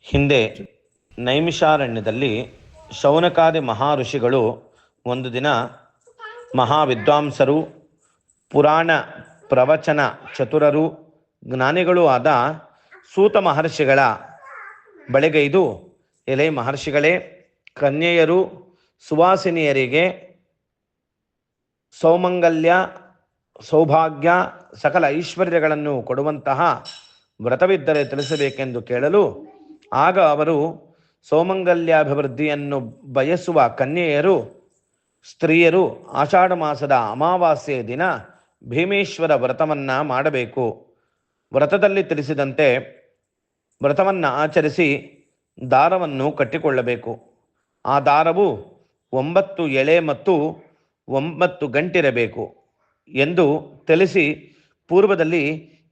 ಹಿಂದೆ ನೈಮಿಷಾರಣ್ಯದಲ್ಲಿ ಶೌನಕಾದಿ ಮಹರ್ಷಿಗಳು ಒಂದು ದಿನ ಮಹಾವಿದ್ವಾಂಸರು, ಪುರಾಣ ಪ್ರವಚನ ಚತುರರು, ಜ್ಞಾನಿಗಳೂ ಆದ ಸೂತ ಮಹರ್ಷಿಗಳ ಬಳಿಗೈದು, ಎಲೆ ಮಹರ್ಷಿಗಳೇ, ಕನ್ಯೆಯರು ಸುವಾಸಿನಿಯರಿಗೆ ಸೌಮಂಗಲ್ಯ, ಸೌಭಾಗ್ಯ, ಸಕಲ ಐಶ್ವರ್ಯಗಳನ್ನು ಕೊಡುವಂತಹ ವ್ರತವಿದ್ದರೆ ತಿಳಿಸಬೇಕೆಂದು ಕೇಳಲು, ಆಗ ಅವರು ಸೌಮಂಗಲ್ಯಾಭಿವೃದ್ಧಿಯನ್ನು ಬಯಸುವ ಕನ್ಯೆಯರು, ಸ್ತ್ರೀಯರು ಆಷಾಢ ಮಾಸದ ಅಮಾವಾಸ್ಯೆಯ ದಿನ ಭೀಮೇಶ್ವರ ವ್ರತವನ್ನು ಮಾಡಬೇಕು. ವ್ರತದಲ್ಲಿ ತಿಳಿಸಿದಂತೆ ವ್ರತವನ್ನು ಆಚರಿಸಿ ದಾರವನ್ನು ಕಟ್ಟಿಕೊಳ್ಳಬೇಕು. ಆ ದಾರವು 9 ಎಳೆ ಮತ್ತು 9 ಗಂಟಿರಬೇಕು ಎಂದು ತಿಳಿಸಿ, ಪೂರ್ವದಲ್ಲಿ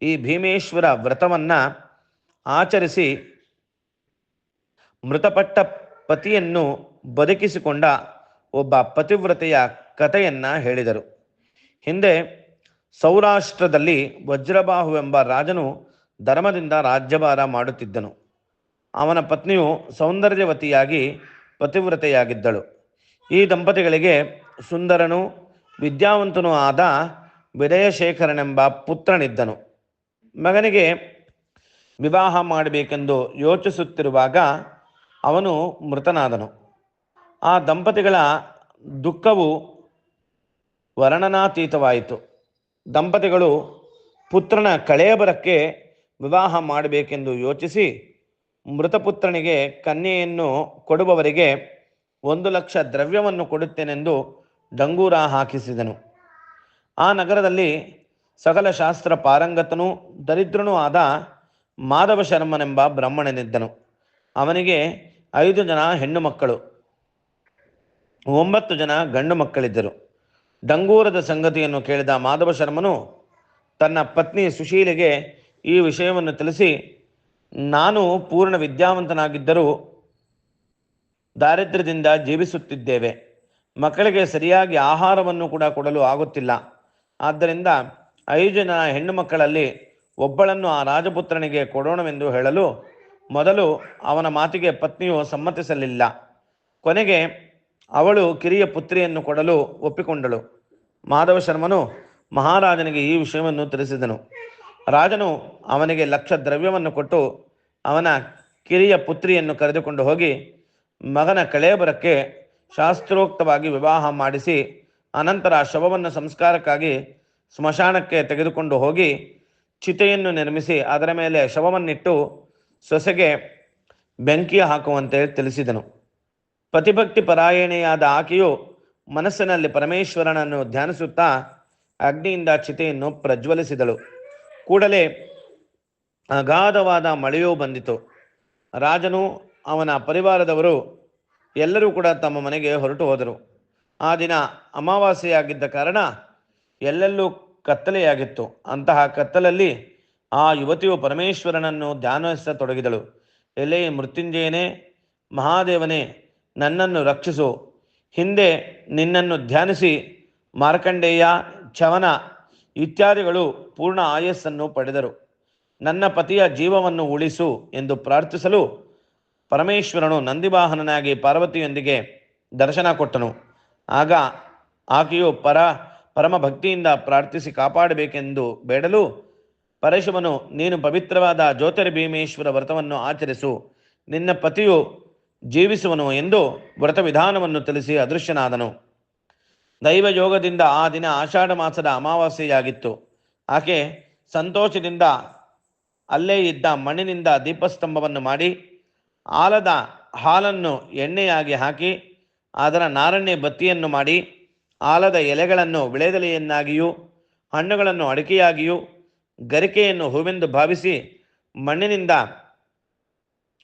ಈ ಭೀಮೇಶ್ವರ ವ್ರತವನ್ನು ಆಚರಿಸಿ ಮೃತಪಟ್ಟ ಪತಿಯನ್ನು ಬದುಕಿಸಿಕೊಂಡ ಒಬ್ಬ ಪತಿವ್ರತೆಯ ಕಥೆಯನ್ನು ಹೇಳಿದರು. ಹಿಂದೆ ಸೌರಾಷ್ಟ್ರದಲ್ಲಿ ವಜ್ರಬಾಹುವೆಂಬ ರಾಜನು ಧರ್ಮದಿಂದ ರಾಜ್ಯಭಾರ ಮಾಡುತ್ತಿದ್ದನು. ಅವನ ಪತ್ನಿಯು ಸೌಂದರ್ಯವತಿಯಾಗಿ ಪತಿವ್ರತೆಯಾಗಿದ್ದಳು. ಈ ದಂಪತಿಗಳಿಗೆ ಸುಂದರನೂ ವಿದ್ಯಾವಂತನೂ ಆದ ವಿದಯಶೇಖರನೆಂಬ ಪುತ್ರನಿದ್ದನು. ಮಗನಿಗೆ ವಿವಾಹ ಮಾಡಬೇಕೆಂದು ಯೋಚಿಸುತ್ತಿರುವಾಗ ಅವನು ಮೃತನಾದನು. ಆ ದಂಪತಿಗಳ ದುಃಖವು ವರ್ಣನಾತೀತವಾಯಿತು. ದಂಪತಿಗಳು ಪುತ್ರನ ಕಳೇಬರಕ್ಕೆ ವಿವಾಹ ಮಾಡಬೇಕೆಂದು ಯೋಚಿಸಿ, ಮೃತಪುತ್ರನಿಗೆ ಕನ್ಯೆಯನ್ನು ಕೊಡುವವರಿಗೆ 1,00,000 ದ್ರವ್ಯವನ್ನು ಕೊಡುತ್ತೇನೆಂದು ಡಂಗೂರ ಹಾಕಿಸಿದನು. ಆ ನಗರದಲ್ಲಿ ಸಕಲ ಶಾಸ್ತ್ರ ಪಾರಂಗತನೂ ದರಿದ್ರನೂ ಆದ ಮಾಧವ ಶರ್ಮನೆಂಬ ಬ್ರಾಹ್ಮಣನಿದ್ದನು. ಅವನಿಗೆ 5 ಜನ ಹೆಣ್ಣು ಮಕ್ಕಳು, 9 ಜನ ಗಂಡು ಮಕ್ಕಳಿದ್ದರು. ಡಂಗೂರದ ಸಂಗತಿಯನ್ನು ಕೇಳಿದ ಮಾಧವ ಶರ್ಮನು ತನ್ನ ಪತ್ನಿ ಸುಶೀಲೆಗೆ ಈ ವಿಷಯವನ್ನು ತಿಳಿಸಿ, ನಾನು ಪೂರ್ಣ ವಿದ್ಯಾವಂತನಾಗಿದ್ದರೂ ದಾರಿದ್ರ್ಯದಿಂದ ಜೀವಿಸುತ್ತಿದ್ದೇವೆ. ಮಕ್ಕಳಿಗೆ ಸರಿಯಾಗಿ ಆಹಾರವನ್ನು ಕೂಡ ಕೊಡಲು ಆಗುತ್ತಿಲ್ಲ. ಆದ್ದರಿಂದ 5 ಜನ ಹೆಣ್ಣು ಮಕ್ಕಳಲ್ಲಿ ಒಬ್ಬಳನ್ನು ಆ ರಾಜಪುತ್ರನಿಗೆ ಕೊಡೋಣವೆಂದು ಹೇಳಲು, ಮೊದಲು ಅವನ ಮಾತಿಗೆ ಪತ್ನಿಯು ಸಮ್ಮತಿಸಲಿಲ್ಲ. ಕೊನೆಗೆ ಅವಳು ಕಿರಿಯ ಪುತ್ರಿಯನ್ನು ಕೊಡಲು ಒಪ್ಪಿಕೊಂಡಳು. ಮಾಧವ ಶರ್ಮನು ಮಹಾರಾಜನಿಗೆ ಈ ವಿಷಯವನ್ನು ತಿಳಿಸಿದನು. ರಾಜನು ಅವನಿಗೆ 1,00,000 ದ್ರವ್ಯವನ್ನು ಕೊಟ್ಟು ಅವನ ಕಿರಿಯ ಪುತ್ರಿಯನ್ನು ಕರೆದುಕೊಂಡು ಹೋಗಿ ಮಗನ ಕಳೇಬರಕ್ಕೆ ಶಾಸ್ತ್ರೋಕ್ತವಾಗಿ ವಿವಾಹ ಮಾಡಿಸಿ, ಅನಂತರ ಶವವನ್ನು ಸಂಸ್ಕಾರಕ್ಕಾಗಿ ಸ್ಮಶಾನಕ್ಕೆ ತೆಗೆದುಕೊಂಡು ಹೋಗಿ ಚಿತೆಯನ್ನು ನಿರ್ಮಿಸಿ ಅದರ ಮೇಲೆ ಶವವನ್ನಿಟ್ಟು ಸೊಸೆಗೆ ಬೆಂಕಿ ಹಾಕುವಂತೆ ತಿಳಿಸಿದನು. ಪತಿಭಕ್ತಿ ಪರಾಯಣೆಯಾದ ಆಕೆಯು ಮನಸ್ಸಿನಲ್ಲಿ ಪರಮೇಶ್ವರನನ್ನು ಧ್ಯಾನಿಸುತ್ತಾ ಅಗ್ನಿಯಿಂದ ಚಿತೆಯನ್ನು ಪ್ರಜ್ವಲಿಸಿದಳು. ಕೂಡಲೇ ಅಗಾಧವಾದ ಮಳೆಯೂ ಬಂದಿತು. ರಾಜನು ಅವನ ಪರಿವಾರದವರು ಎಲ್ಲರೂ ಕೂಡ ತಮ್ಮ ಮನೆಗೆ ಹೊರಟು ಹೋದರು. ಆ ದಿನ ಅಮಾವಾಸ್ಯೆಯಾಗಿದ್ದ ಕಾರಣ ಎಲ್ಲೆಲ್ಲೂ ಕತ್ತಲೆಯಾಗಿತ್ತು. ಅಂತಹ ಕತ್ತಲಲ್ಲಿ ಆ ಯುವತಿಯು ಪರಮೇಶ್ವರನನ್ನು ಧ್ಯಾನಿಸತೊಡಗಿದಳು. ಎಲೆ ಮೃತ್ಯುಂಜಯನೇ, ಮಹಾದೇವನೇ, ನನ್ನನ್ನು ರಕ್ಷಿಸು. ಹಿಂದೆ ನಿನ್ನನ್ನು ಧ್ಯಾನಿಸಿ ಮಾರ್ಕಂಡೇಯ, ಚವನ ಇತ್ಯಾದಿಗಳು ಪೂರ್ಣ ಆಯಸ್ಸನ್ನು ಪಡೆದರು. ನನ್ನ ಪತಿಯ ಜೀವವನ್ನು ಉಳಿಸು ಎಂದು ಪ್ರಾರ್ಥಿಸಲು ಪರಮೇಶ್ವರನು ನಂದಿವಾಹನನಾಗಿ ಪಾರ್ವತಿಯೊಂದಿಗೆ ದರ್ಶನ ಕೊಟ್ಟನು. ಆಗ ಆಕೆಯು ಪರಮ ಭಕ್ತಿಯಿಂದ ಪ್ರಾರ್ಥಿಸಿ ಕಾಪಾಡಬೇಕೆಂದು ಬೇಡಲು, ಪರಶುವನು, ನೀನು ಪವಿತ್ರವಾದ ಜ್ಯೋತಿರ್ಭೀಮೇಶ್ವರ ವ್ರತವನ್ನು ಆಚರಿಸು, ನಿನ್ನ ಪತಿಯು ಜೀವಿಸುವನು ಎಂದು ವ್ರತ ವಿಧಾನವನ್ನು ತಿಳಿಸಿ ಅದೃಶ್ಯನಾದನು. ದೈವಯೋಗದಿಂದ ಆ ದಿನ ಆಷಾಢ ಮಾಸದ ಅಮಾವಾಸ್ಯೆಯಾಗಿತ್ತು. ಆಕೆ ಸಂತೋಷದಿಂದ ಅಲ್ಲೇ ಇದ್ದ ಮಣ್ಣಿನಿಂದ ದೀಪಸ್ತಂಭವನ್ನು ಮಾಡಿ, ಆಲದ ಹಾಲನ್ನು ಎಣ್ಣೆಯಾಗಿ ಹಾಕಿ, ಅದರ ನಾರಣ್ಯ ಬತ್ತಿಯನ್ನು ಮಾಡಿ, ಆಲದ ಎಲೆಗಳನ್ನು ವಿಳೆದೆಲೆಯನ್ನಾಗಿಯೂ ಹಣ್ಣುಗಳನ್ನು ಅಡಿಕೆಯಾಗಿಯೂ ಗರಿಕೆಯನ್ನು ಹೂವೆಂದು ಭಾವಿಸಿ ಮಣ್ಣಿನಿಂದ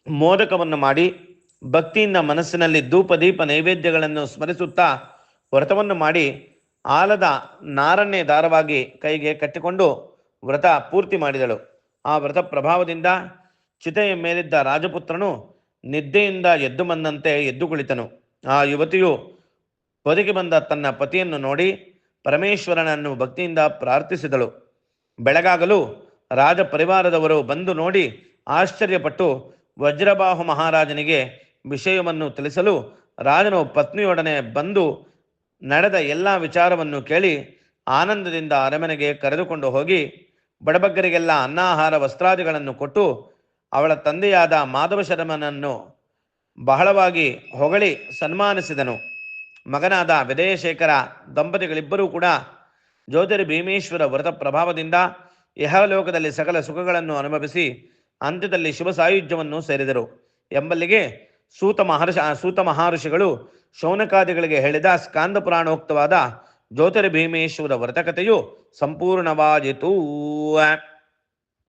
ಮೋದಕವನ್ನು ಮಾಡಿ, ಭಕ್ತಿಯಿಂದ ಮನಸ್ಸಿನಲ್ಲಿ ಧೂಪ ದೀಪ ನೈವೇದ್ಯಗಳನ್ನು ಸ್ಮರಿಸುತ್ತಾ ವ್ರತವನ್ನು ಮಾಡಿ, ಆಲದ ನಾರನ್ನೇ ದಾರವಾಗಿ ಕೈಗೆ ಕಟ್ಟಿಕೊಂಡು ವ್ರತ ಪೂರ್ತಿ ಮಾಡಿದಳು. ಆ ವ್ರತ ಪ್ರಭಾವದಿಂದ ಚಿತೆಯ ಮೇಲಿದ್ದ ರಾಜಪುತ್ರನು ನಿದ್ದೆಯಿಂದ ಎದ್ದು ಬಂದಂತೆ ಎದ್ದು ಕುಳಿತನು. ಆ ಯುವತಿಯು ಬದುಕಿ ಬಂದ ತನ್ನ ಪತಿಯನ್ನು ನೋಡಿ ಪರಮೇಶ್ವರನನ್ನು ಭಕ್ತಿಯಿಂದ ಪ್ರಾರ್ಥಿಸಿದಳು. ಬೆಳಗಾಗಲು ರಾಜ ಪರಿವಾರದವರು ಬಂದು ನೋಡಿ ಆಶ್ಚರ್ಯಪಟ್ಟು ವಜ್ರಬಾಹು ಮಹಾರಾಜನಿಗೆ ವಿಷಯವನ್ನು ತಿಳಿಸಲು ರಾಜನು ಪತ್ನಿಯೊಡನೆ ಬಂದು ನಡೆದ ಎಲ್ಲ ವಿಚಾರವನ್ನು ಕೇಳಿ ಆನಂದದಿಂದ ಅರಮನೆಗೆ ಕರೆದುಕೊಂಡು ಹೋಗಿ ಬಡಬಗ್ಗರಿಗೆಲ್ಲ ಅನ್ನಾಹಾರ ವಸ್ತ್ರಾದಿಗಳನ್ನು ಕೊಟ್ಟು ಅವಳ ತಂದೆಯಾದ ಮಾಧವ ಶರ್ಮನನ್ನು ಬಹಳವಾಗಿ ಹೊಗಳಿ ಸನ್ಮಾನಿಸಿದನು. ಮಗನಾದ ವಿಜಯಶೇಖರ ದಂಪತಿಗಳಿಬ್ಬರೂ ಕೂಡ ಜ್ಯೋತಿರ್ಭೀಮೇಶ್ವರ ವ್ರತ ಪ್ರಭಾವದಿಂದ ಇಹಲೋಕದಲ್ಲಿ ಸಕಲ ಸುಖಗಳನ್ನು ಅನುಭವಿಸಿ ಅಂತ್ಯದಲ್ಲಿ ಶುಭ ಸಾಯುಜ್ಯವನ್ನು ಸೇರಿದರು ಎಂಬಲ್ಲಿಗೆ ಸೂತ ಮಹರ್ಷಿಗಳು ಶೌನಕಾದಿಗಳಿಗೆ ಹೇಳಿದ ಸ್ಕಾಂದ ಪುರಾಣೋಕ್ತವಾದ ಜ್ಯೋತಿರ್ಭೀಮೇಶ್ವರ ವ್ರತಕಥೆಯು ಸಂಪೂರ್ಣವಾಯಿತು.